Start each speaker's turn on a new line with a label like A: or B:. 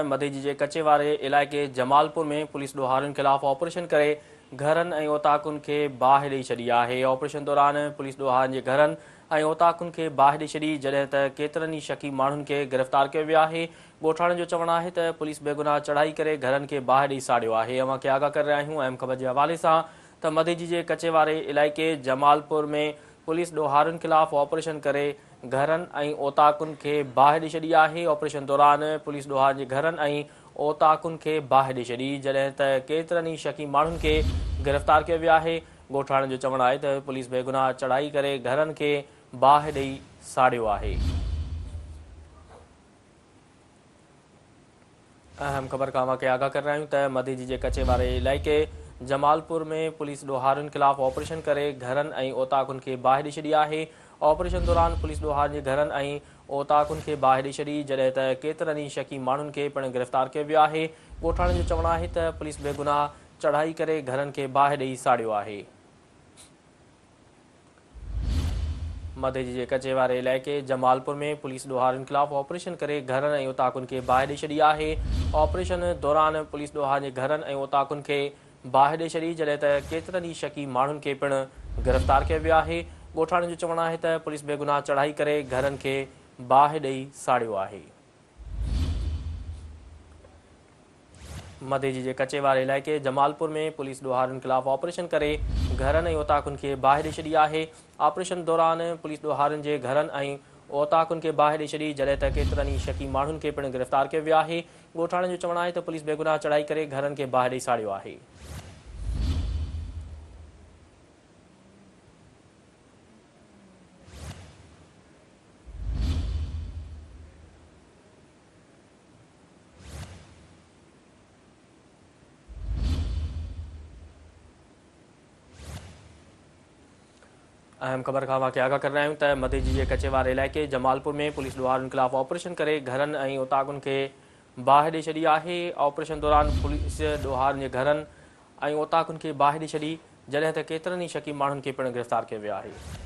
A: मधेजी जे कचे वारे इलाइक़े जमालपुर में पुलिस ॾोहारियुनि ख़िलाफ़ ऑपरेशन करे घरनि ऐं ओताकुनि खे बाहि ॾेई छॾी आहे। ऑपरेशन दौरान पुलिस ॾोहारियुनि जे घरनि ऐं ओताकुनि खे बाहि ॾेई छॾी, जॾहिं त केतिरनि ई शकी माण्हुनि खे गिरफ़्तार कयो वियो आहे। ॻोठाणनि जो चवणु आहे त पुलिस बेगुनाह चढ़ाई करे घरनि खे बाहि ॾेई साड़ियो आहे। अवां खे आगाह करे रहिया आहियूं अहम ख़बर जे हवाले सां त मधेजी जे कचे वारे इलाइक़े जमालपुर में पुलिस ॾोहारियुनि ख़िलाफ़ ऑपरेशन करे घरनि ऐं ओताकुनि खे बाहि ॾेई छॾी आहे। ऑपरेशन दौरान पुलिस ॾोहारियुनि जे घरनि ऐं ओताकुनि खे बाहि ॾेई छॾी, जॾहिं त केतिरनि ई शकी माण्हुनि खे गिरफ़्तार कयो वियो आहे। ॻोठाणनि जो चवणु आहे त पुलिस बेगुनाह चढ़ाई करे घरनि खे बाहि ॾेई साड़ियो आहे। अहम ख़बर खां अवां खे आगाह करे रहिया आहियूं त मधेजी जे कचे वारे इलाइक़े जमालपुर में पुलिस ॾोहारियुनि ख़िलाफ़ ऑपरेशन करे घरनि ऐं ओताकुनि खे बाहि ॾेई छॾी आहे। ऑपरेशन दौरान पुलिस ॾोहारियुनि जे घरनि ऐं ओताकुनि खे बाहि ॾेई छॾी, जॾहिं त केतिरनि ई शकी माण्हुनि खे पिणु गिरफ़्तार कयो वियो आहे। ॻोठाणनि जो चवणु आहे त पुलिस बेगुनाह चढ़ाई करे घरनि खे बाहि ॾेई साड़ियो आहे। मधेजी जे कचे वारे इलाइक़े जमालपुर में पुलिस ॾोहारियुनि ख़िलाफ़ ऑपरेशन करे घरनि ऐं ओताकुनि खे बाहि ॾेई छॾी आहे। ऑपरेशन दौरान पुलिस ॾोहारियुनि जे घरनि ऐं ओताकुनि खे बाहि ॾेई छॾी, जॾहिं त केतिरनि ई शकी माण्हुनि खे पिणु गिरफ़्तार कयो वियो आहे। ॻोठाणनि जो चवणु आहे त पुलिस बेगुनाह चढ़ाई करे घरनि खे बाहि ॾेई साड़ियो आहे। मधेजी जे कचे वारे इलाइक़े जमालपुर में पुलिस ॾोहारियुनि ख़िलाफ़ ऑपरेशन करे घरनि ऐं ओताकुनि खे बाहि ॾेई छॾी आहे। ऑपरेशन दौरान पुलिस ॾोहारियुनि जे घरनि ऐं ओताकुनि खे बाहि ॾेई छॾी, जॾहिं त केतिरनि ई शकी माण्हुनि खे पिणु गिरफ़्तार कयो वियो आहे। ॻोठाणनि जो चवणु आहे त पुलिस बेगुनाह चढ़ाई करे घरनि खे बाहि ॾेई साड़ियो आहे। अहम ख़बर खां अवां खे आगाह करे रहिया आहियूं त मधेजी जे कचे वारे इलाइक़े जमालपुर में पुलिस ॾोहारियुनि ख़िलाफ़ ऑपरेशन करे घरनि ऐं ओताकुनि खे बाहि ॾेई छॾी आहे। ऑपरेशन दौरान पुलिस ॾोहारियुनि जे घरनि ऐं ओताकुनि खे बाहि ॾेई छॾी, जॾहिं त केतिरनि ई शकी माण्हुनि खे पिणु गिरफ़्तार कयो वियो आहे।